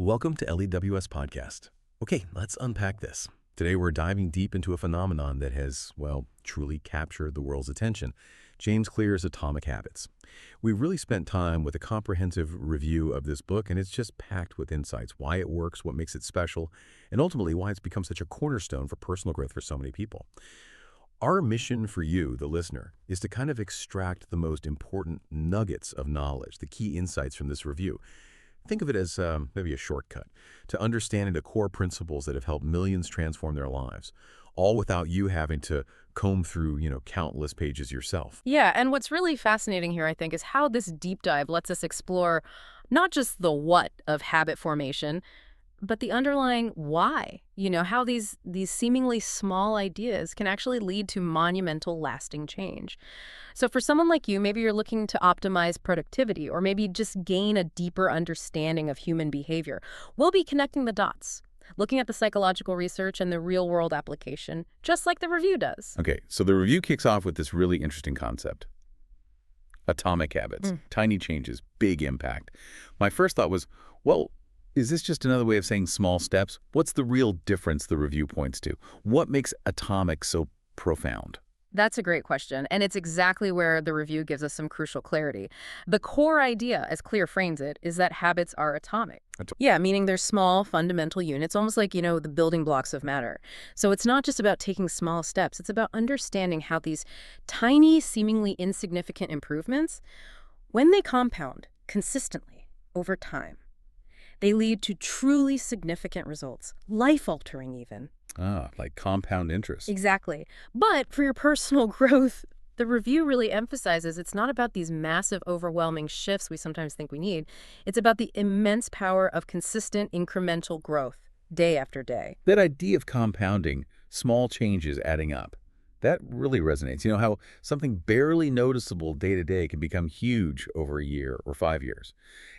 Welcome to LEWS Podcast. Okay, let's unpack this. Today we're diving deep into a phenomenon that has, well, truly captured the world's attention. James Clear's Atomic Habits. We really spent time with a comprehensive review of this book, and it's just packed with insights, why it works, what makes it special, and ultimately why it's become such a cornerstone for personal growth for so many people. Our mission for you, the listener, is to kind of extract the most important nuggets of knowledge, the key insights from this review. Think of it as maybe a shortcut to understanding the core principles that have helped millions transform their lives, all without you having to comb through, countless pages yourself. Yeah, and what's really fascinating here, I think, is how this deep dive lets us explore not just the what of habit formation, but the underlying why. How these seemingly small ideas can actually lead to monumental, lasting change. So for someone like you, maybe you're looking to optimize productivity or maybe just gain a deeper understanding of human behavior. We'll be connecting the dots, looking at the psychological research and the real-world application, just like the review does. Okay, so the review kicks off with this really interesting concept. Atomic habits, tiny changes, big impact. My first thought was, well, is this just another way of saying small steps? What's the real difference the review points to? What makes atomic so profound? That's a great question, and it's exactly where the review gives us some crucial clarity. The core idea, as Clear frames it, is that habits are atomic. Yeah, meaning they're small, fundamental units, almost like, the building blocks of matter. So it's not just about taking small steps. It's about understanding how these tiny, seemingly insignificant improvements, when they compound consistently over time, they lead to truly significant results, life-altering even. Ah, like compound interest. Exactly. But for your personal growth, the review really emphasizes it's not about these massive, overwhelming shifts we sometimes think we need. It's about the immense power of consistent, incremental growth, day after day. That idea of compounding, small changes adding up, that really resonates. How something barely noticeable day to day can become huge over a year or 5 years.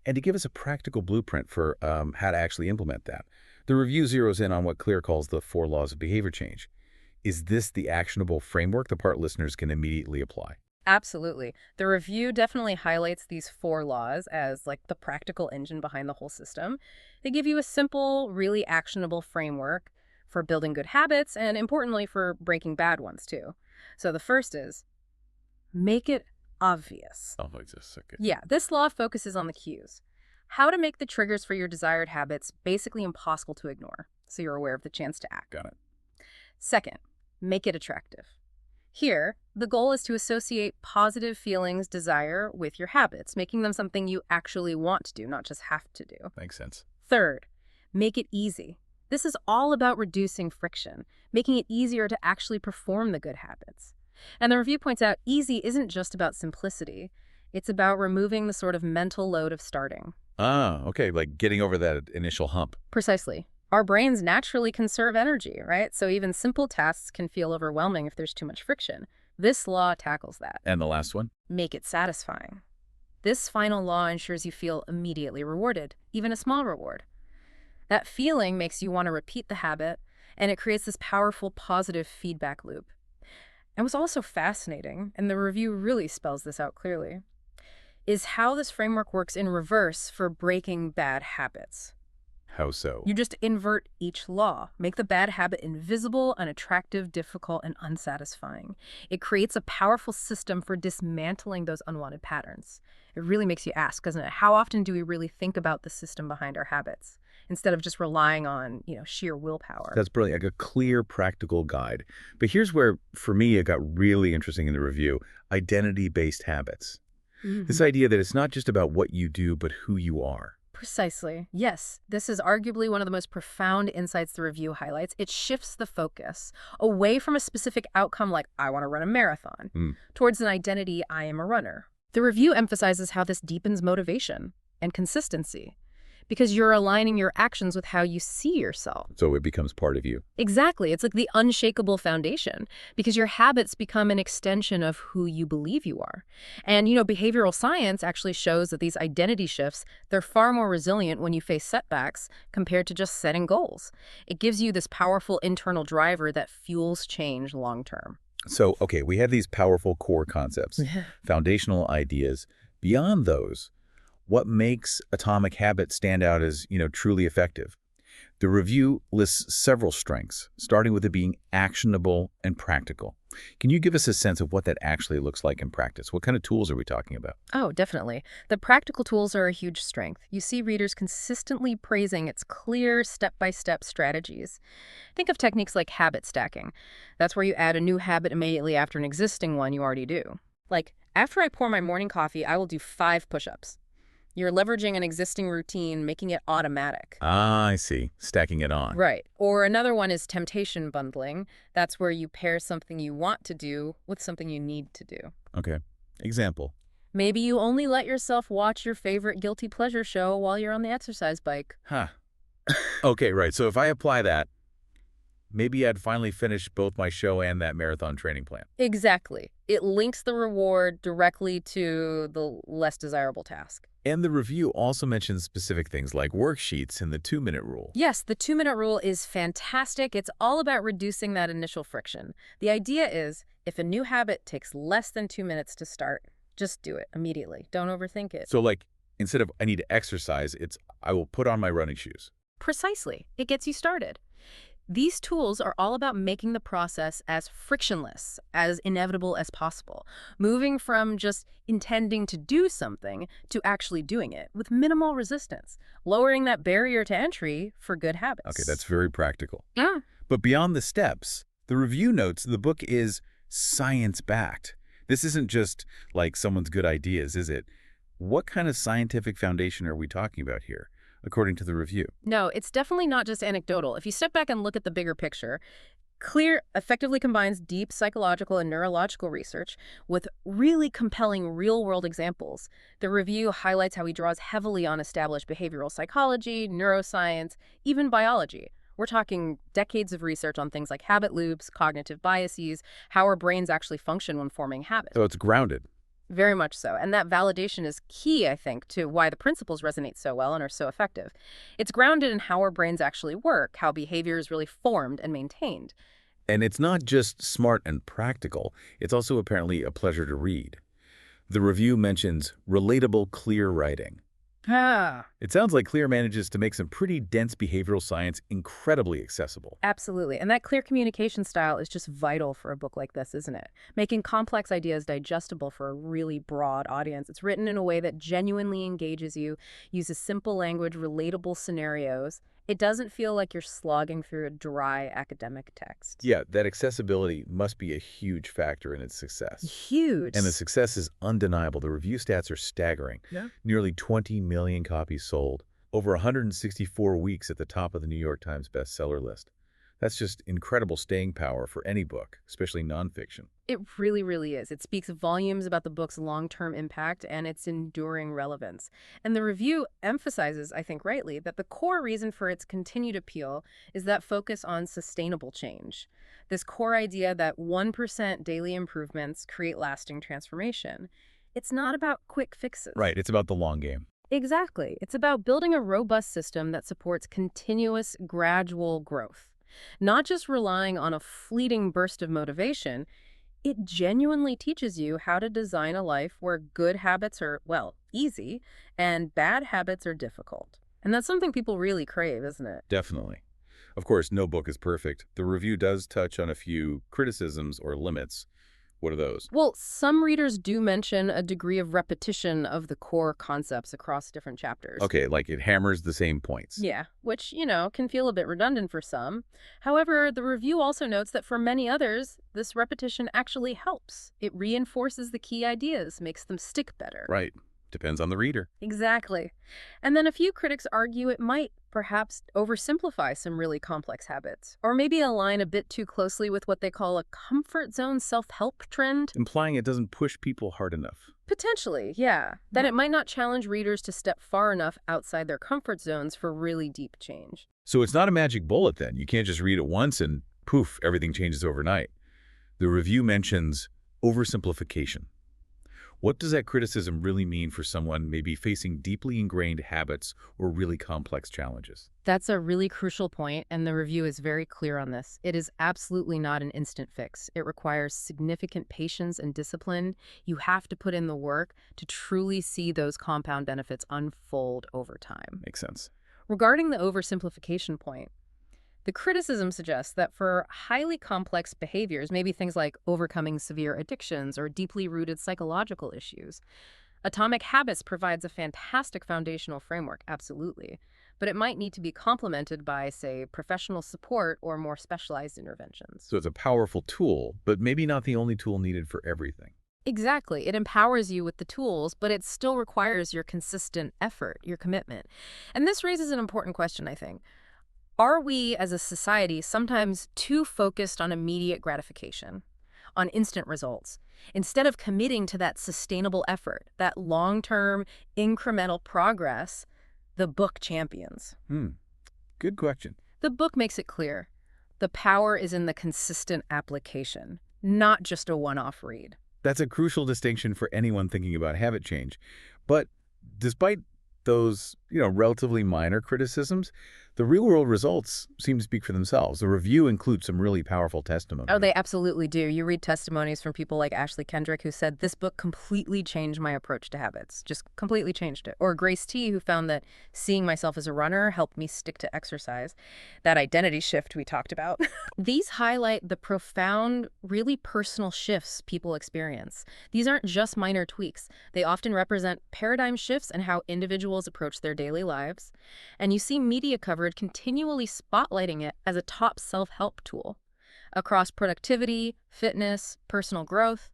And to give us a practical blueprint for how to actually implement that, the review zeroes in on what Clear calls the 4 laws of behavior change. Is this the actionable framework the part listeners can immediately apply? Absolutely. The review definitely highlights these 4 laws as like the practical engine behind the whole system. They give you a simple, really actionable framework for building good habits and, importantly, for breaking bad ones, too. So the first is, make it obvious. Oh, wait just a second. Yeah, this law focuses on the cues. How to make the triggers for your desired habits basically impossible to ignore, so you're aware of the chance to act. Got it. Second, make it attractive. Here, the goal is to associate positive feelings, desire with your habits, making them something you actually want to do, not just have to do. Makes sense. Third, make it easy. This is all about reducing friction, making it easier to actually perform the good habits. And the review points out easy isn't just about simplicity. It's about removing the sort of mental load of starting. Ah, okay, like getting over that initial hump. Precisely. Our brains naturally conserve energy, right? So even simple tasks can feel overwhelming if there's too much friction. This law tackles that. And the last one? Make it satisfying. This final law ensures you feel immediately rewarded, even a small reward. That feeling makes you want to repeat the habit, and it creates this powerful positive feedback loop. And what's also fascinating, and the review really spells this out clearly, is how this framework works in reverse for breaking bad habits. How so? You just invert each law. Make the bad habit invisible, unattractive, difficult, and unsatisfying. It creates a powerful system for dismantling those unwanted patterns. It really makes you ask, doesn't it? How often do we really think about the system behind our habits instead of just relying on, sheer willpower? That's brilliant, like a clear, practical guide. But here's where, for me, it got really interesting in the review, identity-based habits. This idea that it's not just about what you do, but who you are. Precisely. Yes, this is arguably one of the most profound insights the review highlights. It shifts the focus away from a specific outcome like, I want to run a marathon, towards an identity, I am a runner. The review emphasizes how this deepens motivation and consistency, because you're aligning your actions with how you see yourself. So it becomes part of you. Exactly. It's like the unshakable foundation, because your habits become an extension of who you believe you are. And, behavioral science actually shows that these identity shifts, they're far more resilient when you face setbacks compared to just setting goals. It gives you this powerful internal driver that fuels change long term. So, okay, we have these powerful core concepts, foundational ideas. Beyond those, What makes Atomic Habits stand out as, truly effective? The review lists several strengths, starting with it being actionable and practical. Can you give us a sense of what that actually looks like in practice? What kind of tools are we talking about? Oh, definitely. The practical tools are a huge strength. You see readers consistently praising its clear step-by-step strategies. Think of techniques like habit stacking. That's where you add a new habit immediately after an existing one you already do. Like, after I pour my morning coffee, I will do 5 push-ups. You're leveraging an existing routine, making it automatic. Ah, I see. Stacking it on. Right. Or another one is temptation bundling. That's where you pair something you want to do with something you need to do. Okay. Example. Maybe you only let yourself watch your favorite guilty pleasure show while you're on the exercise bike. Huh. Okay, right. So if I apply that, maybe I'd finally finish both my show and that marathon training plan. Exactly. It links the reward directly to the less desirable task. And the review also mentions specific things like worksheets and the 2-minute rule. Yes, the 2-minute rule is fantastic. It's all about reducing that initial friction. The idea is, if a new habit takes less than 2 minutes to start, just do it immediately. Don't overthink it. So like, instead of I need to exercise, it's I will put on my running shoes. Precisely. It gets you started. These tools are all about making the process as frictionless, as inevitable as possible, moving from just intending to do something to actually doing it with minimal resistance, lowering that barrier to entry for good habits. Okay, that's very practical. Yeah. But beyond the steps, the review notes the book is science-backed. This isn't just like someone's good ideas, is it? What kind of scientific foundation are we talking about here, according to the review? No, it's definitely not just anecdotal. If you step back and look at the bigger picture, Clear effectively combines deep psychological and neurological research with really compelling real-world examples. The review highlights how he draws heavily on established behavioral psychology, neuroscience, even biology. We're talking decades of research on things like habit loops, cognitive biases, how our brains actually function when forming habits. So it's grounded. Very much so. And that validation is key, I think, to why the principles resonate so well and are so effective. It's grounded in how our brains actually work, how behavior is really formed and maintained. And it's not just smart and practical. It's also apparently a pleasure to read. The review mentions relatable, clear writing. It sounds like Clear manages to make some pretty dense behavioral science incredibly accessible. Absolutely. And that clear communication style is just vital for a book like this, isn't it? Making complex ideas digestible for a really broad audience. It's written in a way that genuinely engages you, uses simple language, relatable scenarios. It doesn't feel like you're slogging through a dry academic text. Yeah, that accessibility must be a huge factor in its success. Huge. And the success is undeniable. The review stats are staggering. Yeah. Nearly 20 million copies sold. Over 164 weeks at the top of the New York Times bestseller list. That's just incredible staying power for any book, especially nonfiction. It really, really is. It speaks volumes about the book's long-term impact and its enduring relevance. And the review emphasizes, I think rightly, that the core reason for its continued appeal is that focus on sustainable change. This core idea that 1% daily improvements create lasting transformation. It's not about quick fixes. Right, it's about the long game. Exactly. It's about building a robust system that supports continuous, gradual growth. Not just relying on a fleeting burst of motivation, it genuinely teaches you how to design a life where good habits are, well, easy, and bad habits are difficult. And that's something people really crave, isn't it? Definitely. Of course, no book is perfect. The review does touch on a few criticisms or limits. What are those? Well, some readers do mention a degree of repetition of the core concepts across different chapters. Okay, like it hammers the same points. Yeah, which, can feel a bit redundant for some. However, the review also notes that for many others, this repetition actually helps. It reinforces the key ideas, makes them stick better. Right. Depends on the reader. Exactly. And then a few critics argue it might perhaps oversimplify some really complex habits, or maybe align a bit too closely with what they call a comfort zone self-help trend. Implying it doesn't push people hard enough. Potentially, yeah. That it might not challenge readers to step far enough outside their comfort zones for really deep change. So it's not a magic bullet then. You can't just read it once and poof, everything changes overnight. The review mentions oversimplification. What does that criticism really mean for someone maybe facing deeply ingrained habits or really complex challenges? That's a really crucial point, and the review is very clear on this. It is absolutely not an instant fix. It requires significant patience and discipline. You have to put in the work to truly see those compound benefits unfold over time. Makes sense. Regarding the oversimplification point, the criticism suggests that for highly complex behaviors, maybe things like overcoming severe addictions or deeply rooted psychological issues, Atomic Habits provides a fantastic foundational framework, absolutely. But it might need to be complemented by, say, professional support or more specialized interventions. So it's a powerful tool, but maybe not the only tool needed for everything. Exactly. It empowers you with the tools, but it still requires your consistent effort, your commitment. And this raises an important question, I think. Are we, as a society, sometimes too focused on immediate gratification, on instant results, instead of committing to that sustainable effort, that long-term incremental progress the book champions? Good question. The book makes it clear. The power is in the consistent application, not just a one-off read. That's a crucial distinction for anyone thinking about habit change. But despite those, relatively minor criticisms, the real-world results seem to speak for themselves. The review includes some really powerful testimony. Oh, they absolutely do. You read testimonies from people like Ashley Kendrick, who said, this book completely changed my approach to habits, just completely changed it. Or Grace T., who found that seeing myself as a runner helped me stick to exercise, that identity shift we talked about. These highlight the profound, really personal shifts people experience. These aren't just minor tweaks. They often represent paradigm shifts in how individuals approach their daily lives. And you see media coverage continually spotlighting it as a top self-help tool across productivity, fitness, personal growth.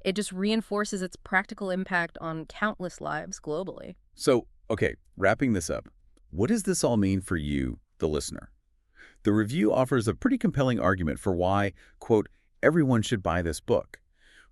It just reinforces its practical impact on countless lives globally. So, okay, wrapping this up, what does this all mean for you, the listener? The review offers a pretty compelling argument for why, quote, everyone should buy this book.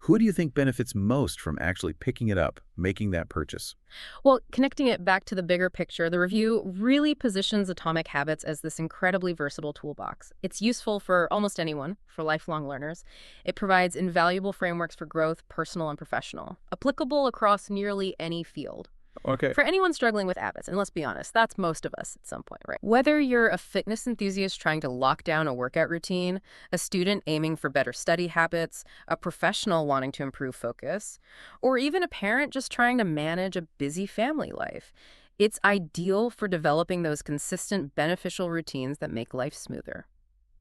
Who do you think benefits most from actually picking it up, making that purchase? Well, connecting it back to the bigger picture, the review really positions Atomic Habits as this incredibly versatile toolbox. It's useful for almost anyone, for lifelong learners. It provides invaluable frameworks for growth, personal and professional, applicable across nearly any field. Okay. For anyone struggling with habits, and let's be honest, that's most of us at some point, right? Whether you're a fitness enthusiast trying to lock down a workout routine, a student aiming for better study habits, a professional wanting to improve focus, or even a parent just trying to manage a busy family life, it's ideal for developing those consistent, beneficial routines that make life smoother.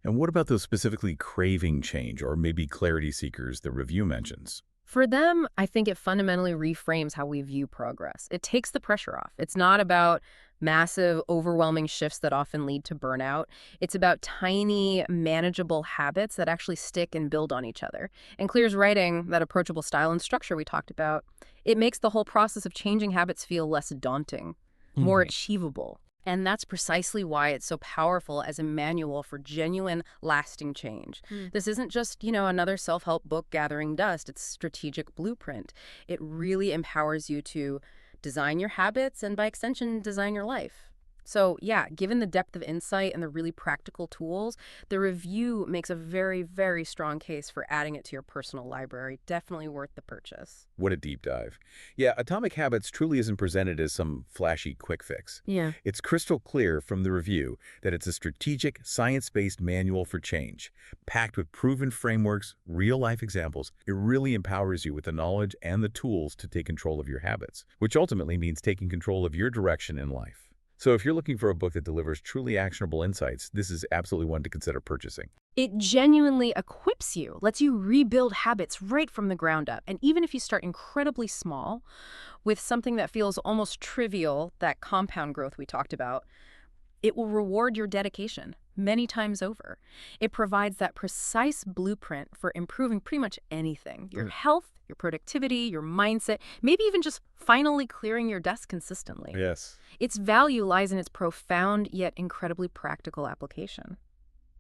And what about those specifically craving change or maybe clarity seekers the review mentions? For them, I think it fundamentally reframes how we view progress. It takes the pressure off. It's not about massive, overwhelming shifts that often lead to burnout. It's about tiny, manageable habits that actually stick and build on each other. And Clear's writing, that approachable style and structure we talked about, it makes the whole process of changing habits feel less daunting, more achievable. And that's precisely why it's so powerful as a manual for genuine, lasting change. This isn't just, another self-help book gathering dust. It's a strategic blueprint. It really empowers you to design your habits and, by extension, design your life. So, yeah, given the depth of insight and the really practical tools, the review makes a very, very strong case for adding it to your personal library. Definitely worth the purchase. What a deep dive. Yeah, Atomic Habits truly isn't presented as some flashy quick fix. Yeah. It's crystal clear from the review that it's a strategic, science-based manual for change, packed with proven frameworks, real-life examples. It really empowers you with the knowledge and the tools to take control of your habits, which ultimately means taking control of your direction in life. So if you're looking for a book that delivers truly actionable insights, this is absolutely one to consider purchasing. It genuinely equips you, lets you rebuild habits right from the ground up. And even if you start incredibly small with something that feels almost trivial, that compound growth we talked about, it will reward your dedication many times over. It provides that precise blueprint for improving pretty much anything. Your health, your productivity, your mindset, maybe even just finally clearing your desk consistently. Yes. Its value lies in its profound yet incredibly practical application.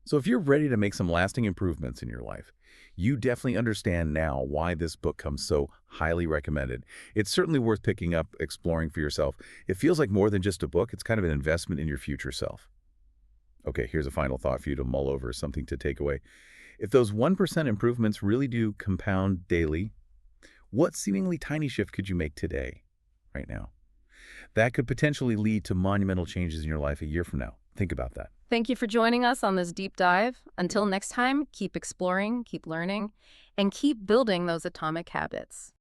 So if you're ready to make some lasting improvements in your life, you definitely understand now why this book comes so highly recommended. It's certainly worth picking up, exploring for yourself. It feels like more than just a book. It's kind of an investment in your future self. Okay, here's a final thought for you to mull over, something to take away. If those 1% improvements really do compound daily, What seemingly tiny shift could you make today, right now? That could potentially lead to monumental changes in your life a year from now. Think about that. Thank you for joining us on this deep dive. Until next time, keep exploring, keep learning, and keep building those atomic habits.